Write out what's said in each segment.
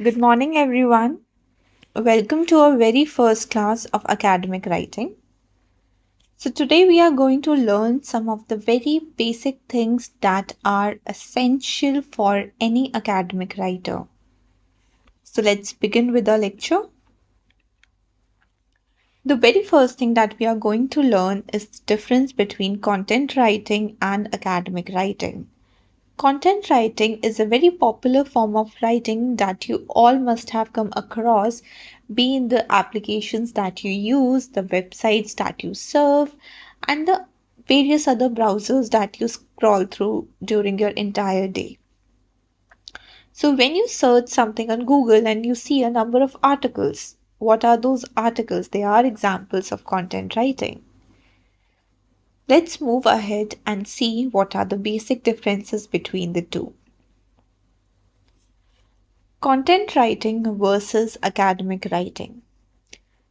Good morning, everyone. Welcome to our very first class of academic writing. So, today we are going to learn some of the very basic things that are essential for any academic writer. So, let's begin with our lecture. The very first thing that we are going to learn is the difference between content writing and academic writing. Content writing is a very popular form of writing that you all must have come across, be in the applications that you use, the websites that you surf, and the various other browsers that you scroll through during your entire day. So, when you search something on Google and you see a number of articles, what are those articles? They are examples of content writing. Let's move ahead and see what are the basic differences between the two. Content writing versus academic writing.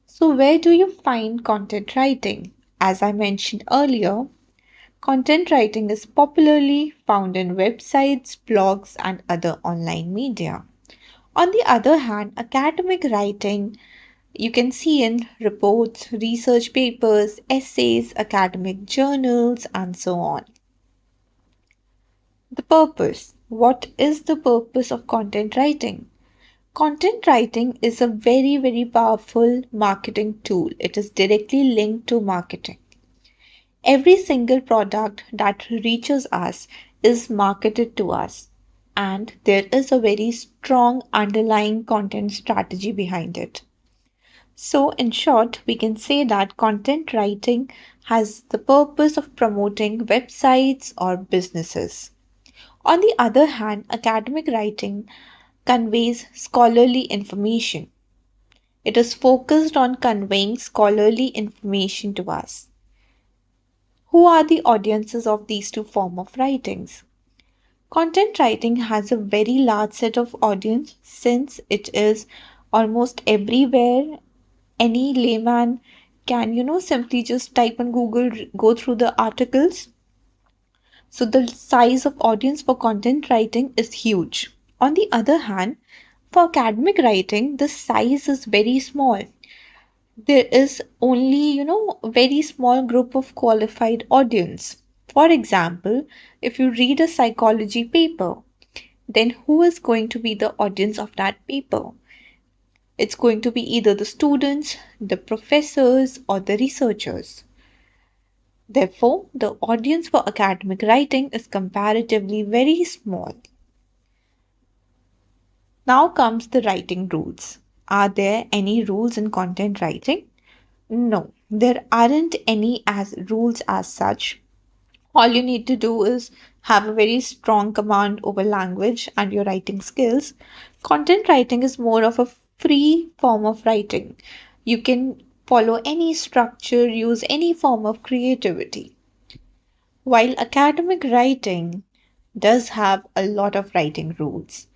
So, where do you find content writing? As I mentioned earlier, content writing is popularly found in websites, blogs, and other online media. On the other hand, academic writing you can see in reports, research papers, essays, academic journals, and so on. The purpose. What is the purpose of content writing? Content writing is a very powerful marketing tool. It is directly linked to marketing. Every single product that reaches us is marketed to us, and there is a very strong underlying content strategy behind it. So, in short, we can say that content writing has the purpose of promoting websites or businesses. On the other hand, academic writing conveys scholarly information. It is focused on conveying scholarly information to us. Who are the audiences of these two forms of writings? Content writing has a very large set of audience since it is almost everywhere. Any layman can, simply just type on Google, go through the articles. So the size of audience for content writing is huge. On the other hand, for academic writing, the size is very small. There is only, a very small group of qualified audience. For example, if you read a psychology paper, then who is going to be the audience of that paper? It's going to be either the students, the professors, or the researchers. Therefore, the audience for academic writing is comparatively very small. Now comes the writing rules. Are there any rules in content writing? No, there aren't any as rules as such. All you need to do is have a very strong command over language and your writing skills. Content writing is more of a free form of writing. You can follow any structure, use any form of creativity. While academic writing does have a lot of writing rules.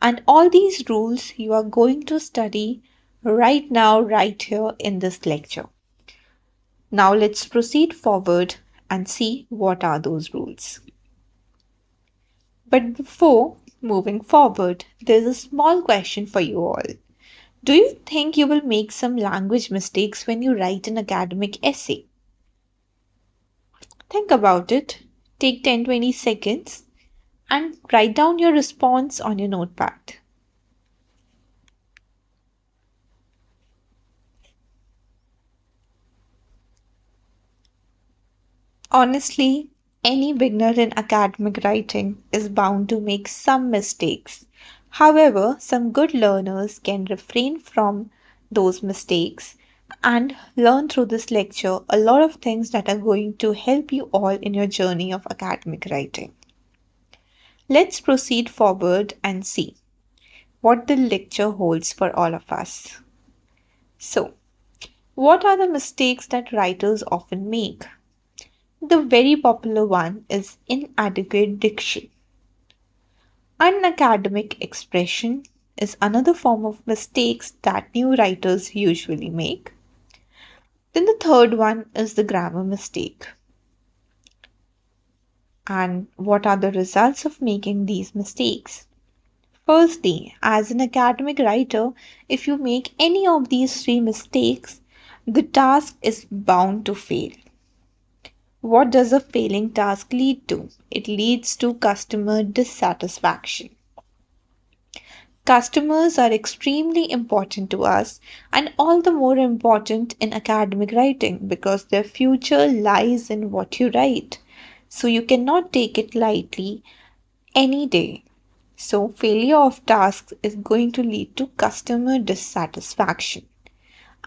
And all these rules you are going to study right now, right here in this lecture. Now let's proceed forward and see what are those rules. But before moving forward, there's a small question for you all. Do you think you will make some language mistakes when you write an academic essay? Think about it. Take 10-20 seconds and write down your response on your notepad. Honestly, any beginner in academic writing is bound to make some mistakes. However, some good learners can refrain from those mistakes and learn through this lecture a lot of things that are going to help you all in your journey of academic writing. Let's proceed forward and see what the lecture holds for all of us. So, what are the mistakes that writers often make? The very popular one is inadequate diction. Unacademic expression is another form of mistakes that new writers usually make. Then the third one is the grammar mistake. And what are the results of making these mistakes? Firstly, as an academic writer, if you make any of these three mistakes, the task is bound to fail. What does a failing task lead to? It leads to customer dissatisfaction. Customers are extremely important to us and all the more important in academic writing because their future lies in what you write. So you cannot take it lightly any day. So, failure of tasks is going to lead to customer dissatisfaction.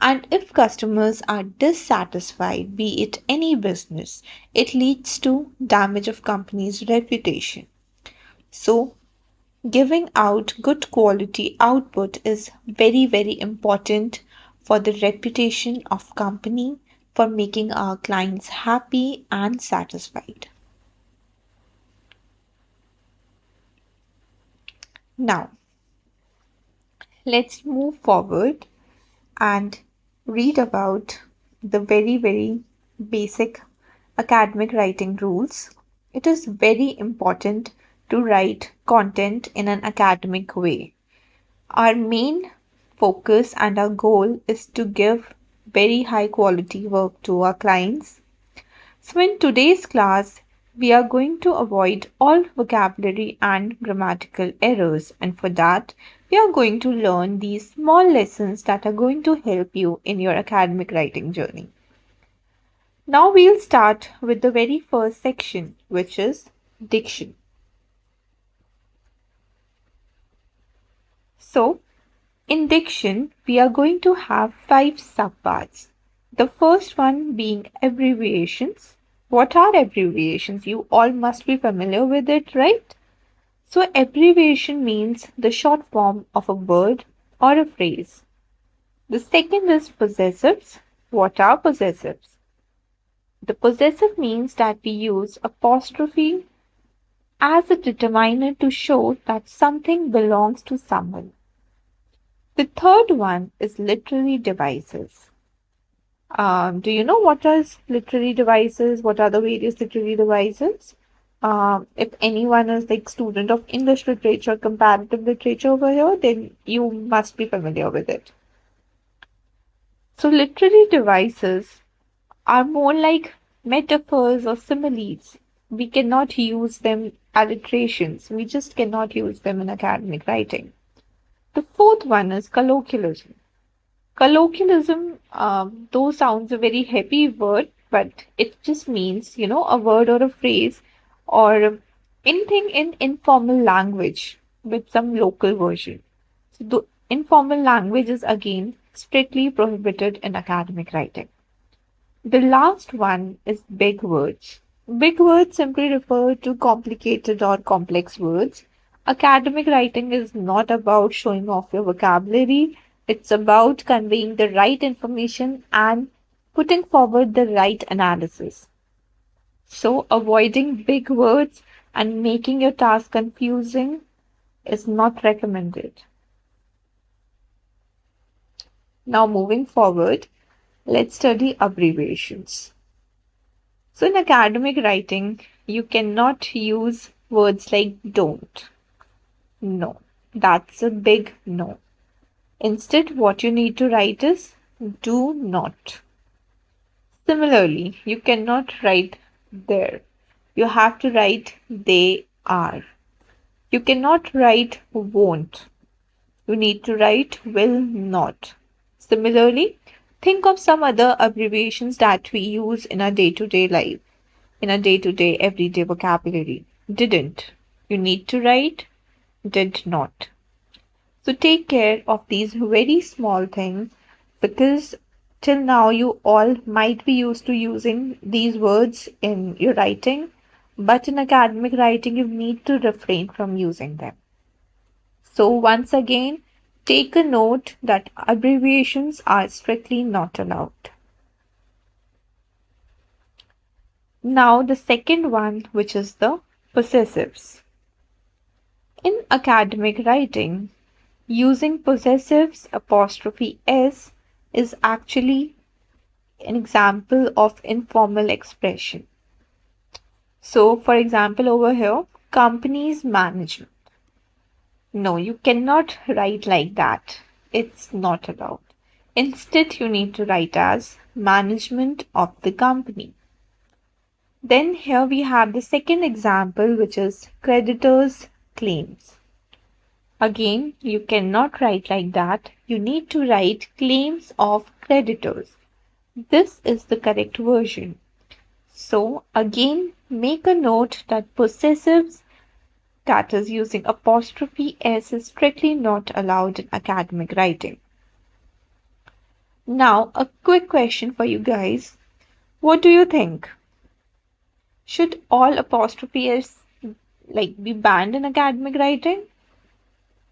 And if customers are dissatisfied, be it any business, it leads to damage of company's reputation. So, giving out good quality output is very, very important for the reputation of company, for making our clients happy and satisfied. Now, let's move forward and read about the very, very basic academic writing rules. It is very important to write content in an academic way. Our main focus and our goal is to give very high quality work to our clients. So, in today's class, we are going to avoid all vocabulary and grammatical errors, and for that, we are going to learn these small lessons that are going to help you in your academic writing journey. Now, we'll start with the very first section, which is diction. So, in diction, we are going to have five subparts. The first one being abbreviations. What are abbreviations? You all must be familiar with it, right? So, abbreviation means the short form of a word or a phrase. The second is possessives. What are possessives? The possessive means that we use apostrophe as a determiner to show that something belongs to someone. The third one is literary devices. Do you know what are literary devices? What are the various literary devices? If anyone is like student of English literature, comparative literature over here, then you must be familiar with it. So literary devices are more like metaphors or similes. We cannot use them alliterations. We just cannot use them in academic writing. The fourth one is colloquialism. Colloquialism, though sounds a very heavy word, but it just means, a word or a phrase or anything in informal language with some local version. So the informal language is again strictly prohibited in academic writing. The last one is big words. Big words simply refer to complicated or complex words. Academic writing is not about showing off your vocabulary, it's about conveying the right information and putting forward the right analysis. So, avoiding big words and making your task confusing is not recommended. Now, moving forward, let's study abbreviations. So, in academic writing, you cannot use words like don't. No, that's a big no. Instead, what you need to write is do not. Similarly, you cannot write there. You have to write they are. You cannot write won't. You need to write will not. Similarly, think of some other abbreviations that we use in our day to day life, in our day to day, everyday vocabulary. Didn't. You need to write did not. So take care of these very small things because till now you all might be used to using these words in your writing, but in academic writing you need to refrain from using them. So once again, take a note that abbreviations are strictly not allowed. Now the second one, which is the possessives. In academic writing, using possessives apostrophe s is actually an example of informal expression. So, for example, over here, company's management. No, you cannot write like that. It's not allowed. Instead, you need to write as management of the company. Then here we have the second example, which is creditors' claims. Again, you cannot write like that. You need to write claims of creditors. This is the correct version. So, again, make a note that possessives, that is using apostrophe s, is strictly not allowed in academic writing. Now, a quick question for you guys. What do you think? Should all apostrophe s be banned in academic writing?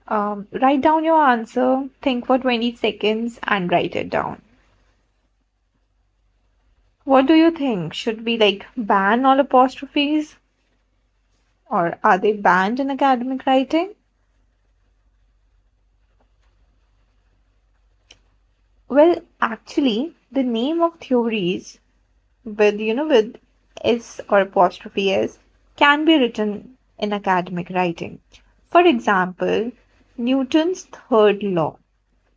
Write down your answer, think for 20 seconds, and write it down. What do you think? Should we ban all apostrophes? Or are they banned in academic writing? Well, actually, the name of theories with s or apostrophe s can be written in academic writing. For example, Newton's third law.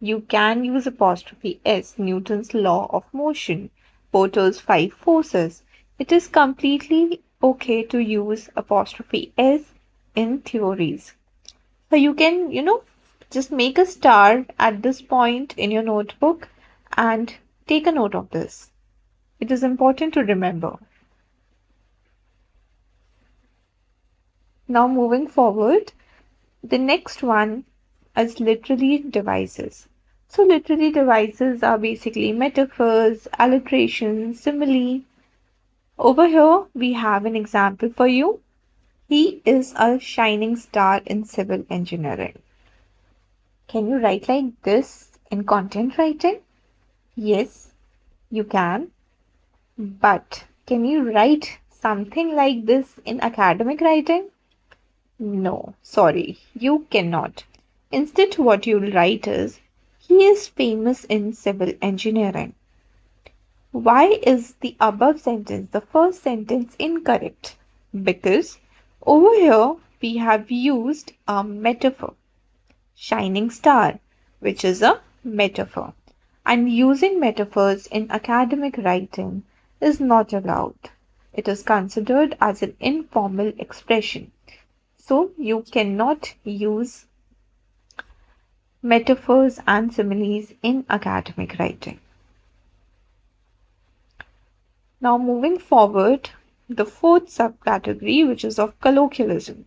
You can use apostrophe s, Newton's law of motion, Porter's five forces. It is completely okay to use apostrophe s in theories. So you can, just make a star at this point in your notebook and take a note of this. It is important to remember. Now, moving forward, the next one is literary devices. So, literary devices are basically metaphors, alliterations, simile. Over here, we have an example for you. He is a shining star in civil engineering. Can you write like this in content writing? Yes, you can. But can you write something like this in academic writing? No, sorry, you cannot. Instead, what you'll write is, he is famous in civil engineering. Why is the above sentence, the first sentence, incorrect? Because over here we have used a metaphor, shining star, which is a metaphor. And using metaphors in academic writing is not allowed. It is considered as an informal expression. So you cannot use metaphors and similes in academic writing. Now, moving forward, the fourth subcategory, which is of colloquialism.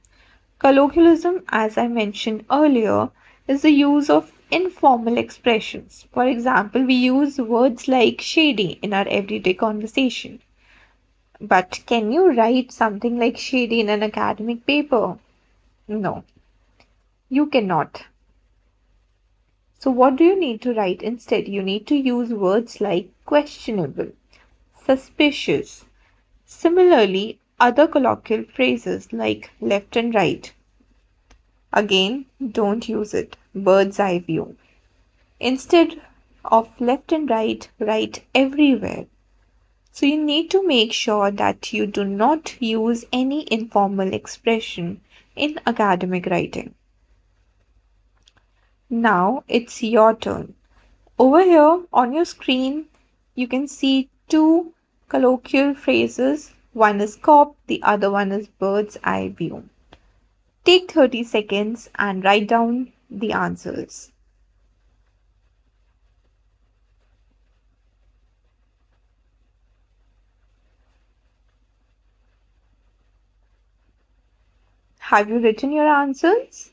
Colloquialism, as I mentioned earlier, is the use of informal expressions. For example, we use words like shady in our everyday conversation. But can you write something like shady in an academic paper? No, you cannot. So, what do you need to write instead? You need to use words like questionable, suspicious. Similarly, other colloquial phrases like left and right. Again, don't use it. Bird's eye view. Instead of left and right, write everywhere. So you need to make sure that you do not use any informal expression in academic writing. Now it's your turn. Over here on your screen, you can see two colloquial phrases. One is cop, the other one is bird's eye view. Take 30 seconds and write down the answers. Have you written your answers?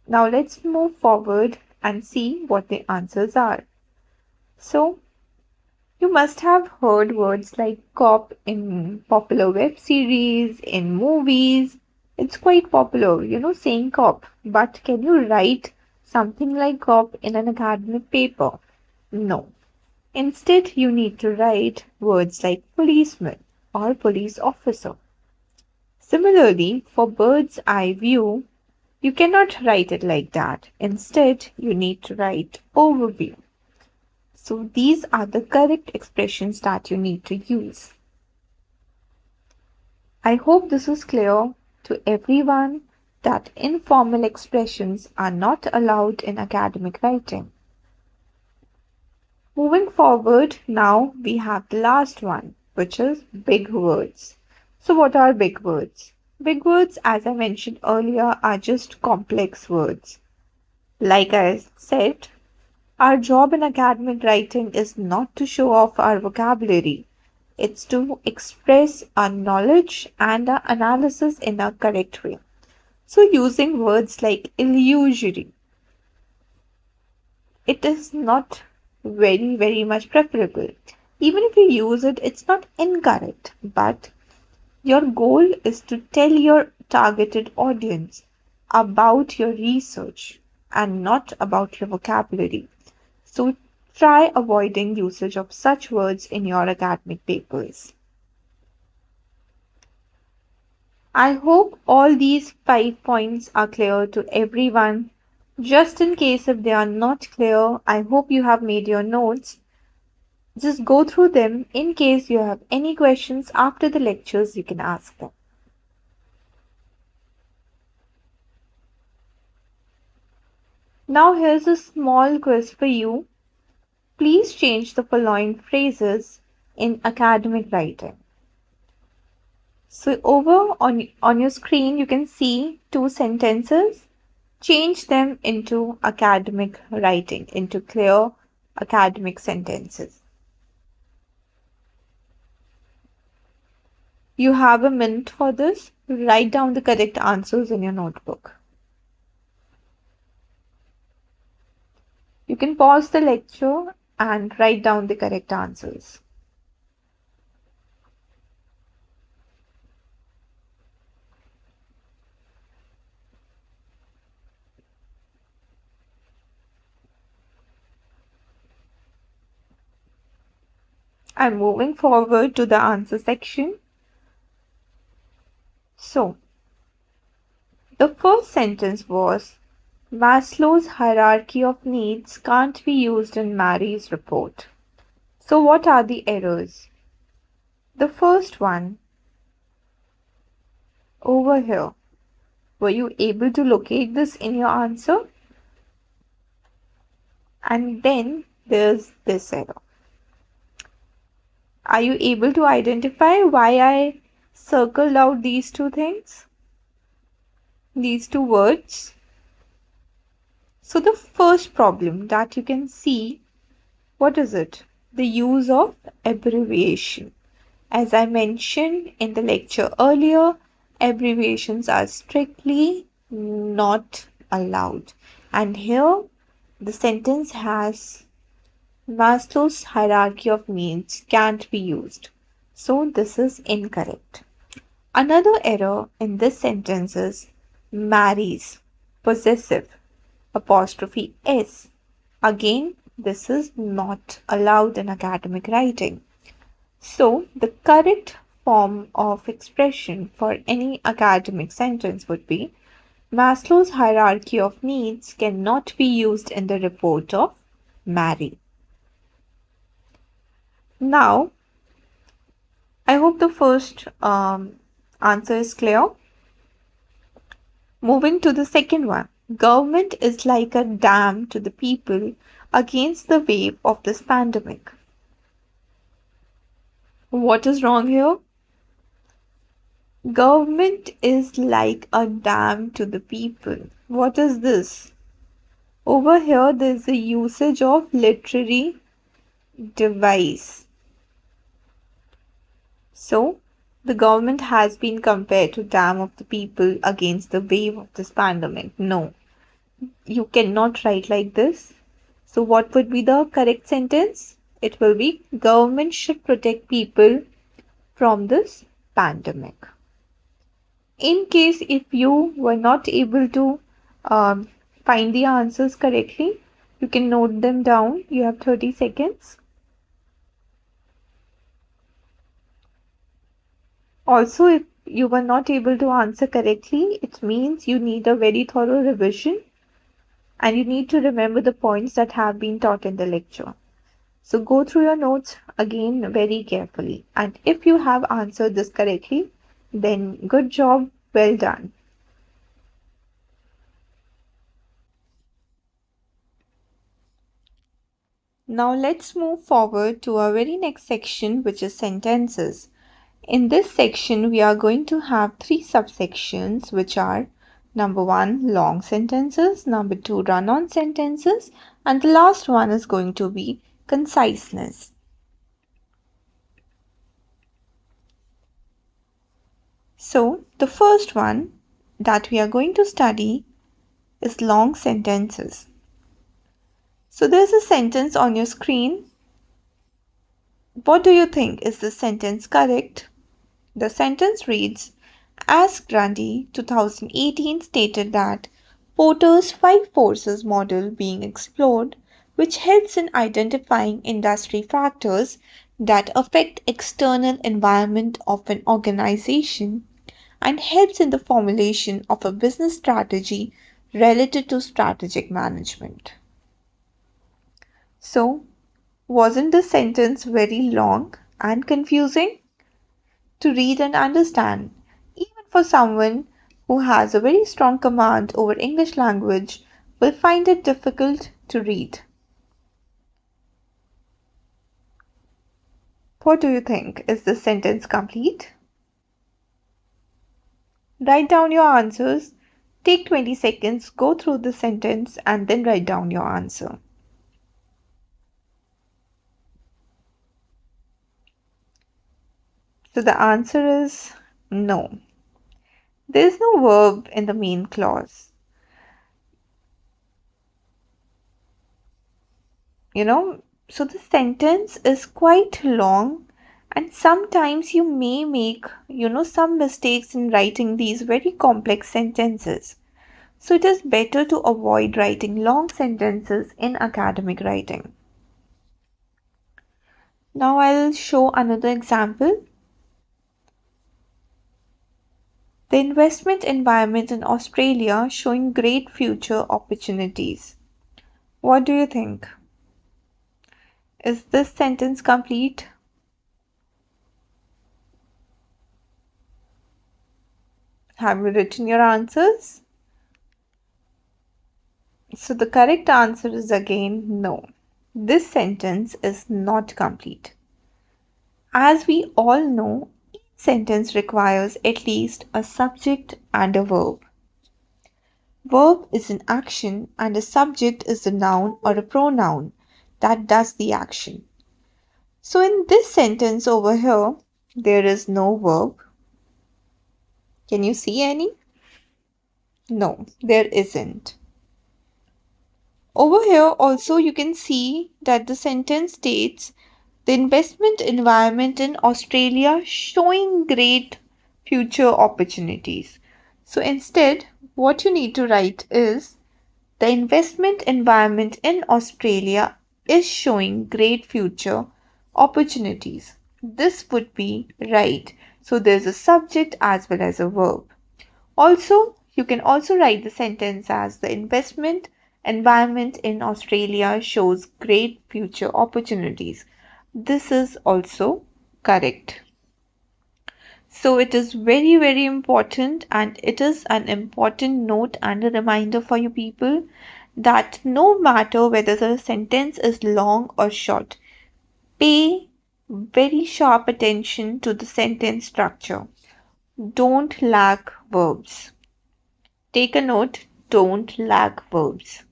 Now let's move forward and see what the answers are. So, you must have heard words like cop in popular web series, in movies. It's quite popular, saying cop. But can you write something like cop in an academic paper? No. Instead, you need to write words like policeman or police officer. Similarly, for bird's eye view, you cannot write it like that. Instead, you need to write overview. So these are the correct expressions that you need to use. I hope this is clear to everyone. that informal expressions are not allowed in academic writing. Moving forward, now we have the last one, which is big words. So, what are big words? Big words, as I mentioned earlier, are just complex words. Like I said, our job in academic writing is not to show off our vocabulary, it's to express our knowledge and our analysis in a correct way. So, using words like illusory, it is not very much preferable. Even if you use it, it's not incorrect, but your goal is to tell your targeted audience about your research and not about your vocabulary. So try avoiding usage of such words in your academic papers. I hope all these 5 points are clear to everyone. Just in case if they are not clear, I hope you have made your notes. Just go through them. In case you have any questions after the lectures, you can ask them. Now, here's a small quiz for you. Please change the following phrases in academic writing. So, over on your screen, you can see two sentences. Change them into academic writing, into clear academic sentences. You have a minute for this. Write down the correct answers in your notebook. You can pause the lecture and write down the correct answers. I'm moving forward to the answer section. So, the first sentence was Maslow's hierarchy of needs can't be used in Mary's report. So, what are the errors? The first one over here. Were you able to locate this in your answer? And then there's this error. Are you able to identify why I circled out these two things? These two words? So, the first problem that you can see, what is it? The use of abbreviation. As I mentioned in the lecture earlier, abbreviations are strictly not allowed. And here the sentence has Maslow's hierarchy of needs can't be used. So this is incorrect. Another error in this sentence is marries, possessive, apostrophe s. Again, this is not allowed in academic writing. So, the correct form of expression for any academic sentence would be Maslow's hierarchy of needs cannot be used in the report of Mary. Now, I hope the first answer is clear. Moving to the second one. Government is like a dam to the people against the wave of this pandemic. What is wrong here? Government is like a dam to the people. What is this? Over here, there's a usage of literary device. So, the government has been compared to dam of the people against the wave of this pandemic. No, you cannot write like this. So, what would be the correct sentence? It will be government should protect people from this pandemic. In case if you were not able to um, find the answers correctly, you can note them down. You have 30 seconds. Also, if you were not able to answer correctly, it means you need a very thorough revision and you need to remember the points that have been taught in the lecture. So go through your notes again very carefully. And if you have answered this correctly, then good job, well done. Now let's move forward to our very next section, which is sentences. In this section, we are going to have three subsections, which are number one, long sentences, number two, run on sentences, and the last one is going to be conciseness. So, the first one that we are going to study is long sentences. So, there's a sentence on your screen. What do you think? Is the sentence correct? The sentence reads, As Grundy 2018 stated that Porter's five forces model being explored, which helps in identifying industry factors that affect external environment of an organization and helps in the formulation of a business strategy related to strategic management. So, wasn't the sentence very long and confusing to read and understand? Even for someone who has a very strong command over English language will find it difficult to read. What do you think? Is this sentence complete? Write down your answers. Take 20 seconds, go through the sentence, and then write down your answer. So the answer is no. There is no verb in the main clause. So the sentence is quite long, and sometimes you may make, some mistakes in writing these very complex sentences. So it is better to avoid writing long sentences in academic writing. Now I'll show another example. The investment environment in Australia showing great future opportunities. What do you think? Is this sentence complete? Have you written your answers? So the correct answer is again no. This sentence is not complete. As we all know, each sentence requires at least a subject and a verb. Verb is an action and a subject is a noun or a pronoun that does the action. So in this sentence over here, there is no verb. Can you see any? No, there isn't. Over here also you can see that the sentence states the investment environment in Australia showing great future opportunities. So instead, what you need to write is the investment environment in Australia is showing great future opportunities. This would be right. So there's a subject as well as a verb. Also, you can also write the sentence as the investment environment in Australia shows great future opportunities. This is also correct. So it is very, very important, and it is an important note and a reminder for you people that no matter whether the sentence is long or short, pay very sharp attention to the sentence structure. Don't lack verbs. Take a note, don't lack verbs.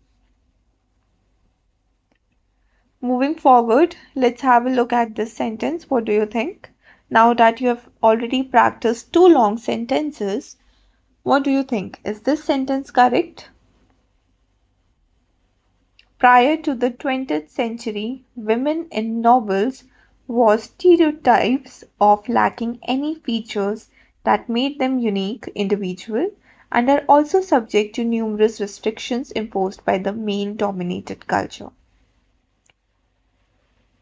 Moving forward, let's have a look at this sentence. What do you think? Now that you have already practiced two long sentences, what do you think? Is this sentence correct? Prior to the 20th century, women in novels was stereotypes of lacking any features that made them unique individual and are also subject to numerous restrictions imposed by the male dominated culture.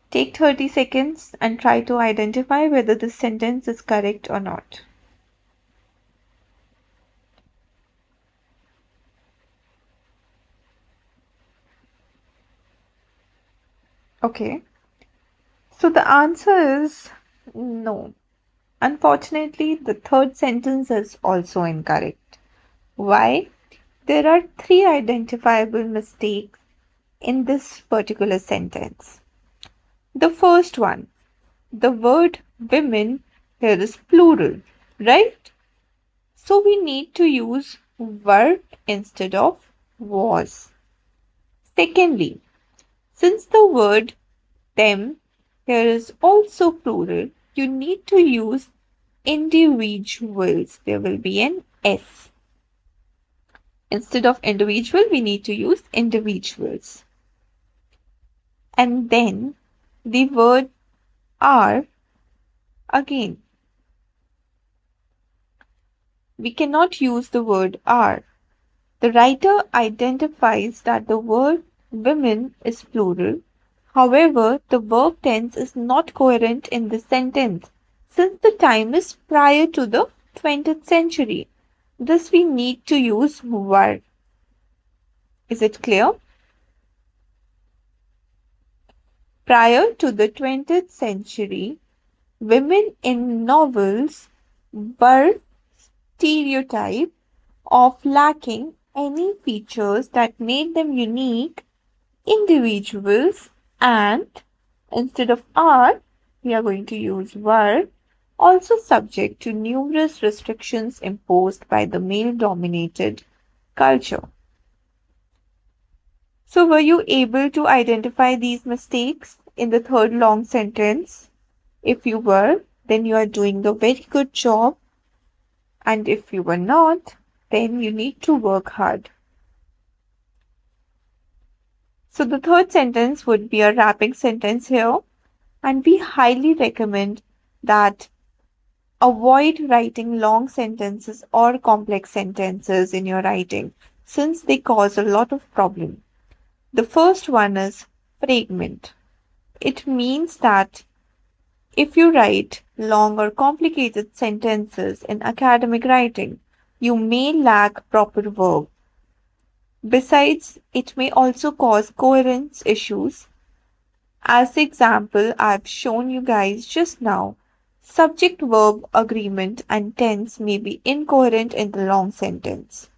Take 30 seconds and try to identify whether this sentence is correct or not. Okay, so the answer is no. Unfortunately, the third sentence is also incorrect. Why? There are three identifiable mistakes in this particular sentence. The first one, the word women here is plural, right? So we need to use were instead of was. Secondly, since the word them here is also plural, you need to use individuals. There will be an S. Instead of individual, we need to use individuals. And then the word are again. We cannot use the word are. The writer identifies that the word women is plural. However, the verb tense is not coherent in this sentence since the time is prior to the 20th century. Thus, we need to use were. Is it clear? Prior to the 20th century, women in novels were stereotyped of lacking any features that made them unique individuals, and instead of are, we are going to use were, also subject to numerous restrictions imposed by the male dominated culture. So, were you able to identify these mistakes in the third long sentence? If you were, then you are doing a very good job, and if you were not, then you need to work hard. So, the third sentence would be a wrapping sentence here, and we highly recommend that avoid writing long sentences or complex sentences in your writing since they cause a lot of problem. The first one is fragment. It means that if you write long or complicated sentences in academic writing, you may lack proper verb. Besides, it may also cause coherence issues. As the example I've shown you guys just now, subject verb agreement and tense may be incoherent in the long sentence.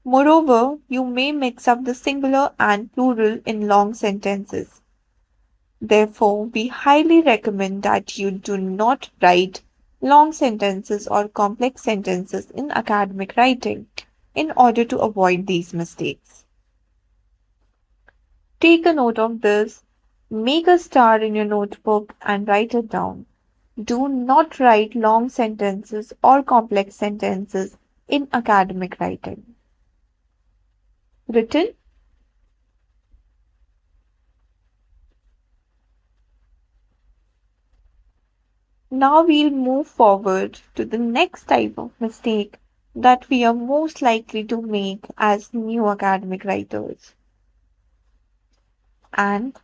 Moreover, you may mix up the singular and plural in long sentences. Therefore, we highly recommend that you do not write long sentences or complex sentences in academic writing in order to avoid these mistakes. Take a note of this, make a star in your notebook and write it down. Do not write long sentences or complex sentences in academic writing. Written. Now we'll move forward to the next type of mistake that we are most likely to make as new academic writers. And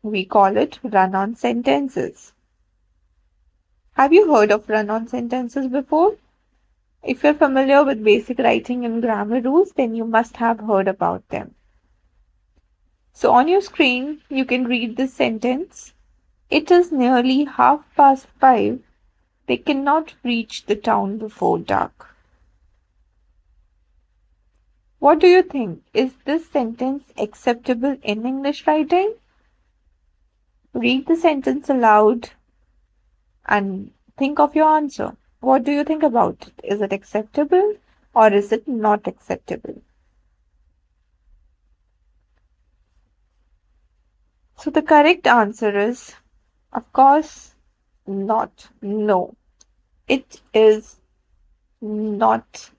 we call it run on sentences. Have you heard of run on sentences before? If you're familiar with basic writing and grammar rules, then you must have heard about them. So on your screen, you can read this sentence. It is nearly 5:30. They cannot reach the town before dark. What do you think? Is this sentence acceptable in English writing? Read the sentence aloud and think of your answer. What do you think about it? Is it acceptable or is it not acceptable? So the correct answer is, of course, not. No, it is not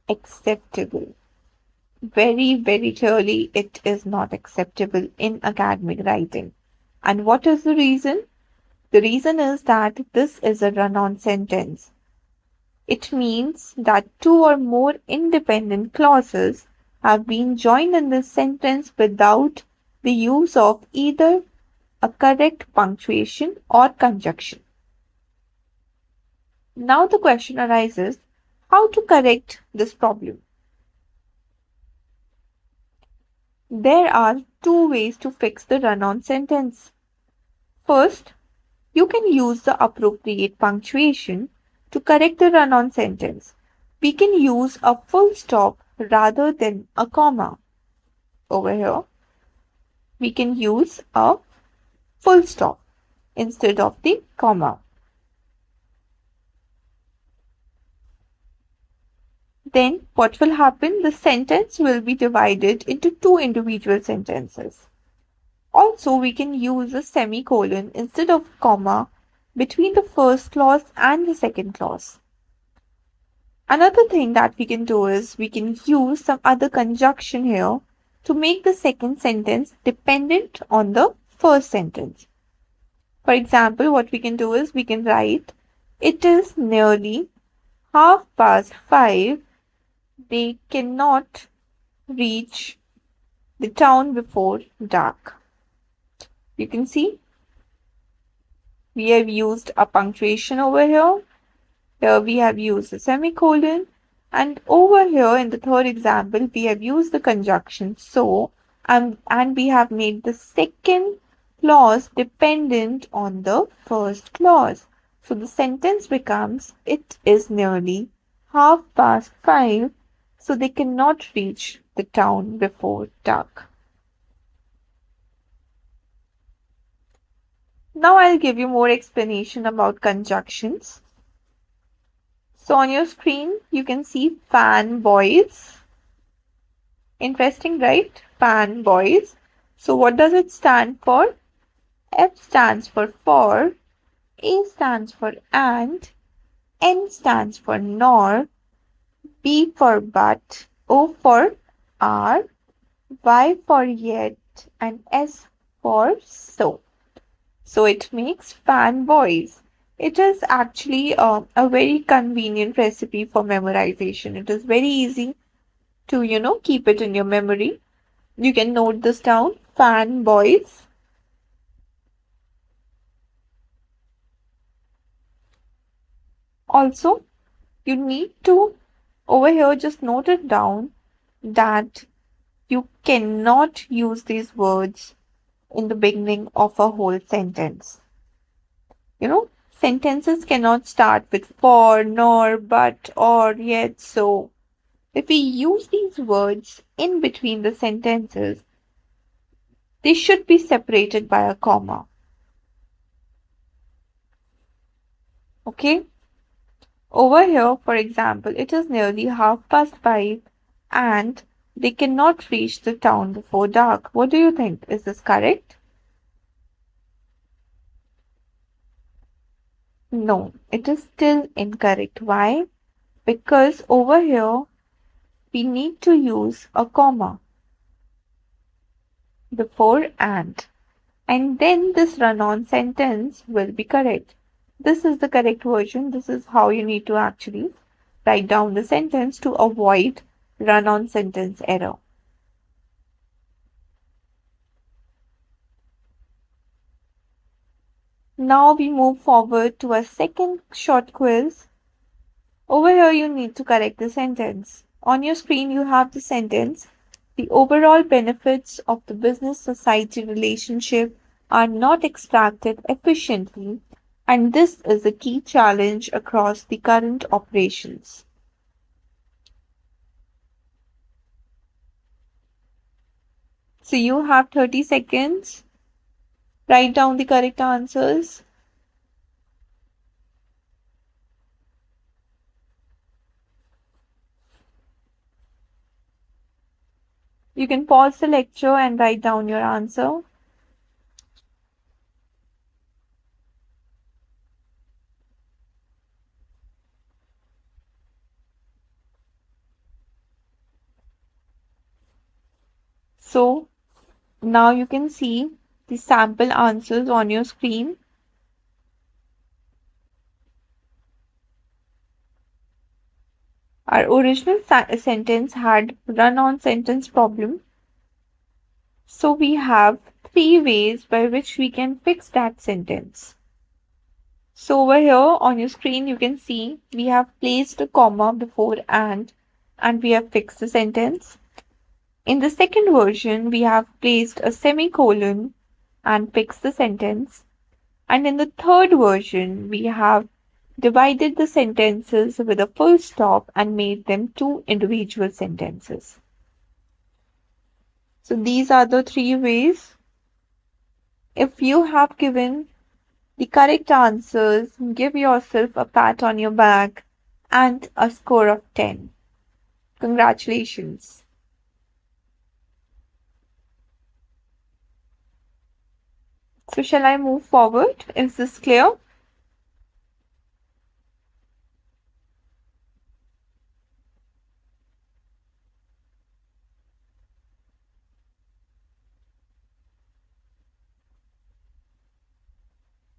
acceptable. Very, very clearly, it is not acceptable in academic writing. And what is the reason? The reason is that this is a run on sentence. It means that two or more independent clauses have been joined in this sentence without the use of either a correct punctuation or conjunction. Now the question arises, how to correct this problem? There are two ways to fix the run on sentence. First, you can use the appropriate punctuation to correct the run on sentence. We can use a full stop rather than a comma. Over here, we can use a full stop. instead of the comma. Then what will happen? The sentence will be divided into two individual sentences. Also, we can use a semicolon instead of comma between the first clause and the second clause. Another thing that we can do is we can use some other conjunction here to make the second sentence dependent on the first sentence. For example, what we can do is we can write, it is nearly 5:30. They cannot reach the town before dark. You can see we have used a punctuation over here. Here we have used a semicolon. And over here in the third example, we have used the conjunction so, and we have made the second clause dependent on the first clause. So the sentence becomes, it is nearly 5:30, so they cannot reach the town before dark. Now I'll give you more explanation about conjunctions. So on your screen, you can see fanboys. Interesting, right? Fanboys. So what does it stand for? F stands for, A stands for and, N stands for nor, B for but, O for are, Y for yet, and S for so. So it makes fanboys. It is actually a very convenient recipe for memorization. It is very easy to, keep it in your memory. You can note this down, fanboys. Also, you need to, over here, just note it down that you cannot use these words in the beginning of a whole sentence. Sentences cannot start with for, nor, but, or, yet, so. If we use these words in between the sentences, they should be separated by a comma. Okay? Over here, for example, it is nearly 5:30 and they cannot reach the town before dark. What do you think? Is this correct? No, it is still incorrect. Why? Because over here, we need to use a comma before and then this run-on sentence will be correct. This is the correct version. This is how you need to actually write down the sentence to avoid run-on sentence error. Now we move forward to a second short quiz. Over here, you need to correct the sentence. On your screen, you have the sentence. The overall benefits of the business society relationship are not extracted efficiently, and this is a key challenge across the current operations. So you have 30 seconds. Write down the correct answers. You can pause the lecture and write down your answer. So now you can see the sample answers on your screen. Our original sentence had run-on sentence problem. So we have three ways by which we can fix that sentence. So over here on your screen, you can see we have placed a comma before and we have fixed the sentence. In the second version, we have placed a semicolon and fixed the sentence. And in the third version, we have divided the sentences with a full stop and made them two individual sentences. So these are the three ways. If you have given The correct answers give yourself a pat on your back and a score of 10. Congratulations. So, shall I move forward? Is this clear?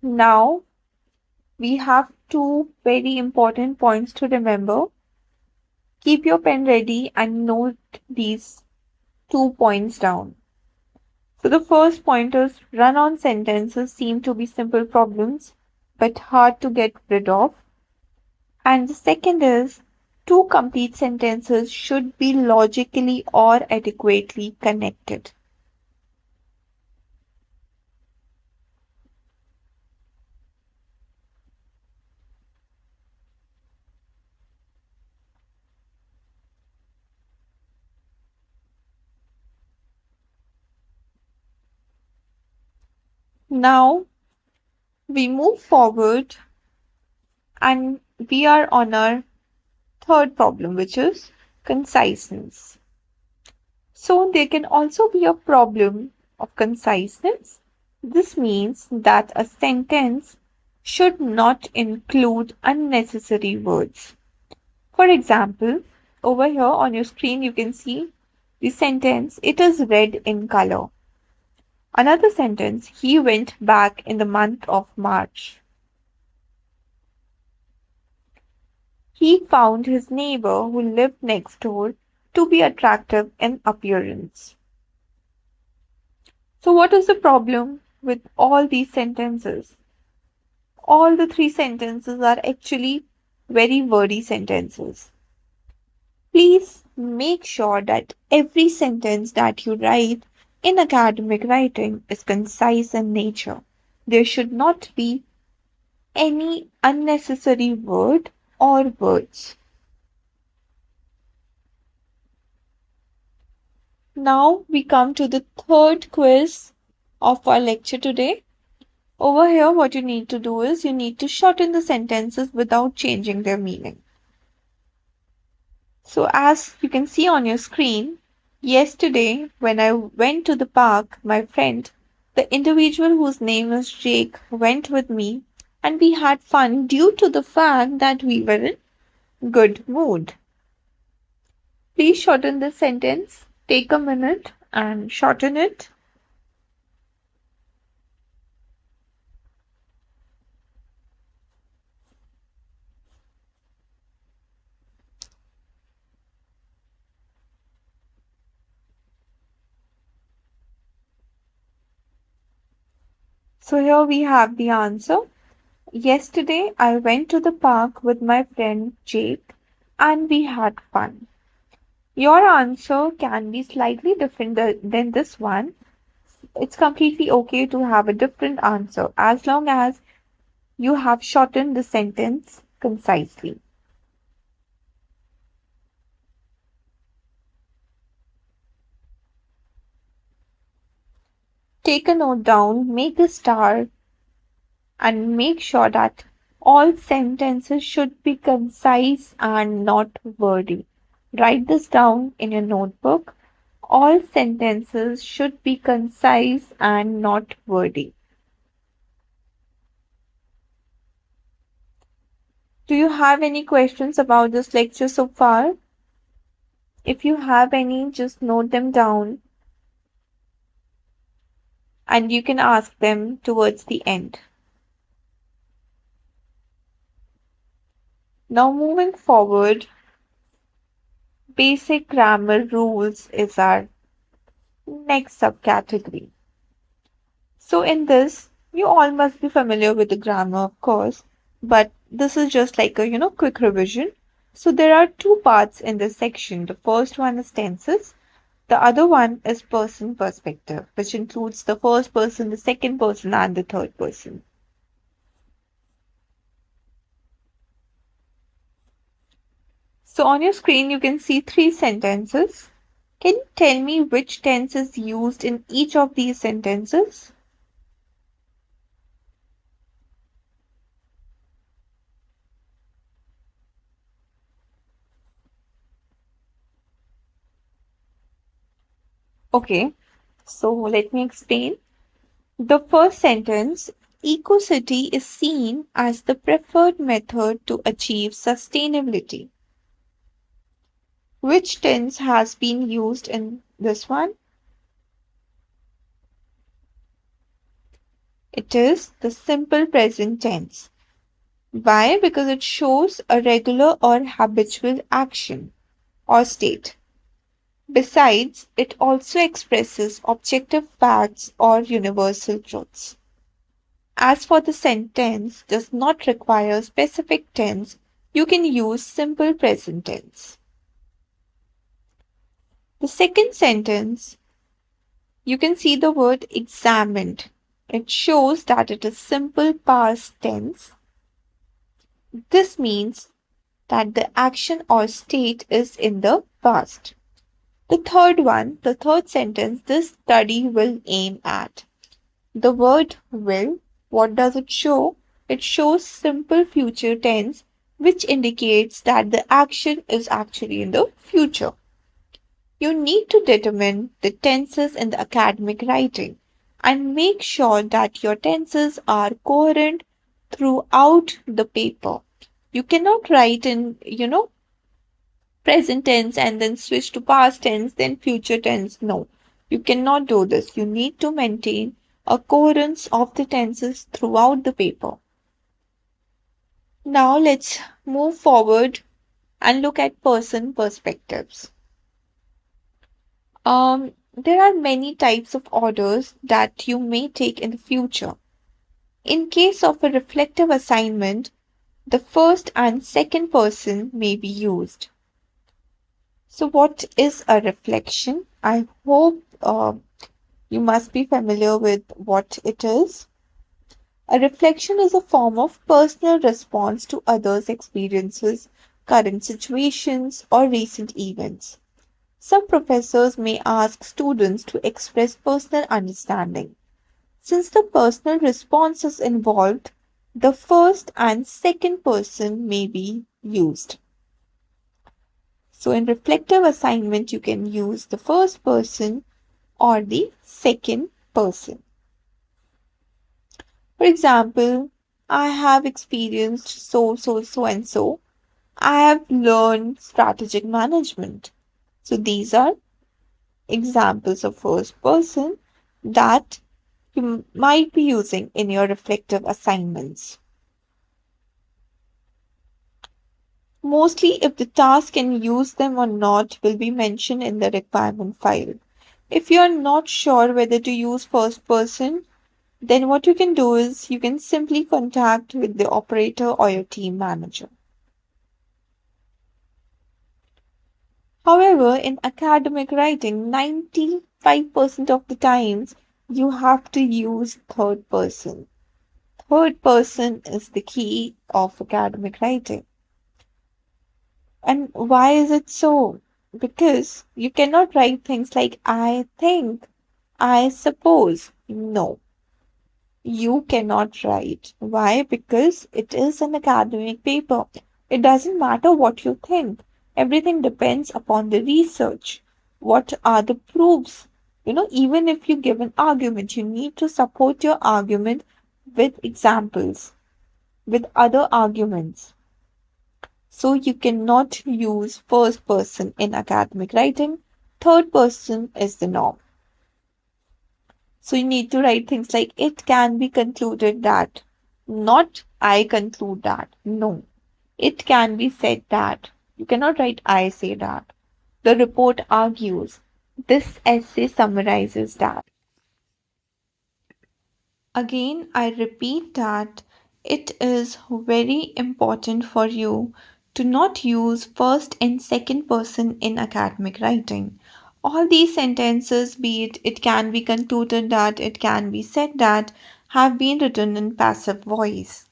Now, we have two very important points to remember. Keep your pen ready and note these 2 points down. So, the first point is run on sentences seem to be simple problems but hard to get rid of. And the second is two complete sentences should be logically or adequately connected. Now we move forward and we are on our third problem, which is conciseness. So there can also be a problem of conciseness. This means that a sentence should not include unnecessary words. For example, over here on your screen, you can see the sentence, it is red in color. Another sentence, he went back in the month of March. He found his neighbor who lived next door to be attractive in appearance. So, what is the problem with all these sentences? All the three sentences are actually very wordy sentences. Please make sure that every sentence that you write in academic writing is concise in nature. There should not be any unnecessary word or words. Now we come to the third quiz of our lecture today. Over here, what you need to do is you need to shorten the sentences without changing their meaning. So, as you can see on your screen, yesterday when I went to the park, my friend, the individual whose name is Jake, went with me and we had fun due to the fact that we were in good mood. Please shorten the sentence. Take a minute and shorten it. So here we have the answer. Yesterday I went to the park with my friend Jake and we had fun. Your answer can be slightly different than this one. It's completely okay to have a different answer as long as you have shortened the sentence concisely. Take a note down, make a star, and make sure that all sentences should be concise and not wordy. Write this down in your notebook. All sentences should be concise and not wordy. Do you have any questions about this lecture so far? If you have any, just note them down and you can ask them towards the end. Now, moving forward, basic grammar rules is our next subcategory. So, in this, you all must be familiar with the grammar, of course, but this is just like a quick revision. So, there are two parts in this section. The first one is tenses, the other one is person perspective, which includes the first person, the second person, and the third person. So on your screen, you can see three sentences. Can you tell me which tense is used in each of these sentences? Okay, so let me explain. The first sentence, EcoCity is seen as the preferred method to achieve sustainability. Which tense has been used in this one? It is the simple present tense. Why? Because it shows a regular or habitual action or state. Besides, it also expresses objective facts or universal truths. As for the sentence does not require specific tense, you can use simple present tense. The second sentence, you can see the word examined. It shows that it is simple past tense. This means that the action or state is in the past. The third one, the third sentence, this study will aim at. The word will, what does it show? It shows simple future tense, which indicates that the action is actually in the future. You need to determine the tenses in the academic writing and make sure that your tenses are coherent throughout the paper. You cannot write in, present tense and then switch to past tense, then future tense. No, you cannot do this. You need to maintain a coherence of the tenses throughout the paper. Now let's move forward and look at person perspectives. There are many types of orders that you may take in the future. In case of a reflective assignment, the first and second person may be used. So, what is a reflection? I hope you must be familiar with what it is. A reflection is a form of personal response to others' experiences, current situations, or recent events. Some professors may ask students to express personal understanding. Since the personal response is involved, the first and second person may be used. So, in reflective assignment, you can use the first person or the second person. For example, I have experienced so and so. I have learned strategic management. So these are examples of first person that you might be using in your reflective assignments. Mostly, if the task can use them or not will be mentioned in the requirement file. If you are not sure whether to use first person, then what you can do is you can simply contact with the operator or your team manager. However, in academic writing, 95% of the times you have to use third person. Third person is the key of academic writing. And why is it so? Because you cannot write things like I think, I suppose. No, you cannot write. Why? Because it is an academic paper. It doesn't matter what you think. Everything depends upon the research. What are the proofs? Even if you give an argument, you need to support your argument with examples, with other arguments. So you cannot use first person in academic writing. Third person is the norm. So you need to write things like it can be concluded that, not I conclude that. No, it can be said that. You cannot write I say that. The report argues. This essay summarizes that. Again, I repeat that it is very important for you to not use first and second person in academic writing. All these sentences, be it it can be concluded that, it can be said that, have been written in passive voice.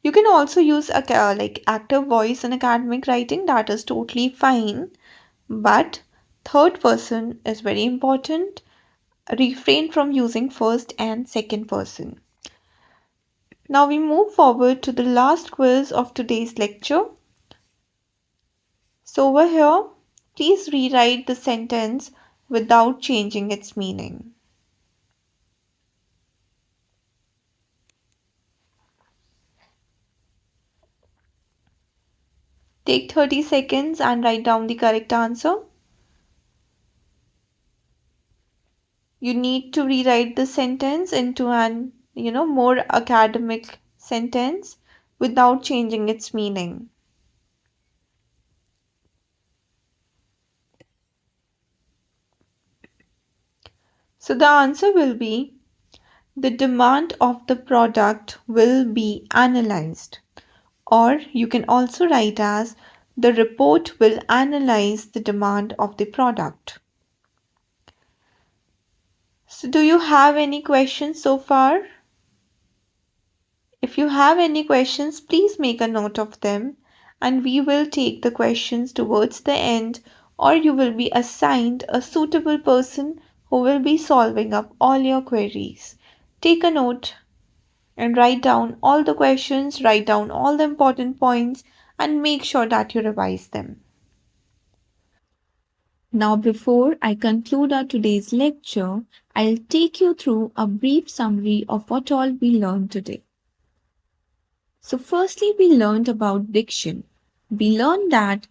You can also use like active voice in academic writing, that is totally fine, but third person is very important. Refrain from using first and second person. Now we move forward to the last quiz of today's lecture. So over here, please rewrite the sentence. without changing its meaning. Take 30 seconds and write down the correct answer. You need to rewrite the sentence into an, more academic sentence without changing its meaning. So the answer will be the demand of the product will be analyzed. Or you can also write as the report will analyze the demand of the product. So, do you have any questions so far? If you have any questions, please make a note of them and we will take the questions towards the end, or you will be assigned a suitable person who will be solving up all your queries. Take a note and write down all the questions, write down all the important points, and make sure that you revise them. Now, before I conclude our today's lecture, I'll take you through a brief summary of what all we learned today. So, firstly, we learned about diction. We learned that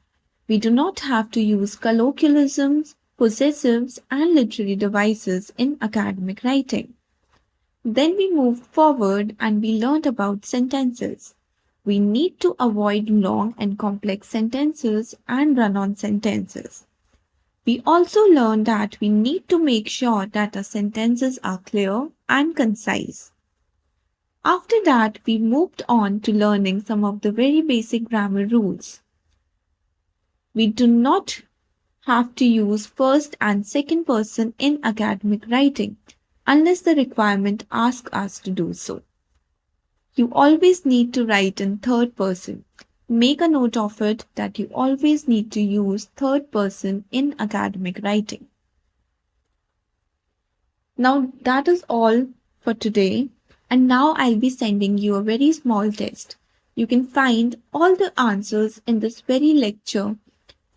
we do not have to use colloquialisms, possessives, and literary devices in academic writing. Then we moved forward and we learned about sentences. We need to avoid long and complex sentences and run on sentences. We also learned that we need to make sure that our sentences are clear and concise. After that, we moved on to learning some of the very basic grammar rules. We do not have to use first and second person in academic writing unless the requirement asks us to do so. You always need to write in third person. Make a note of it that you always need to use third person in academic writing. Now that is all for today, and now I'll be sending you a very small test. You can find all the answers in this very lecture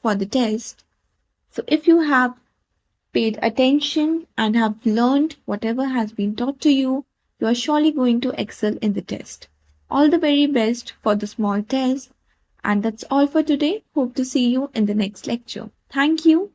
for the test. So if you have paid attention and have learned whatever has been taught to you, you are surely going to excel in the test. All the very best for the small test. And that's all for today. Hope to see you in the next lecture. Thank you.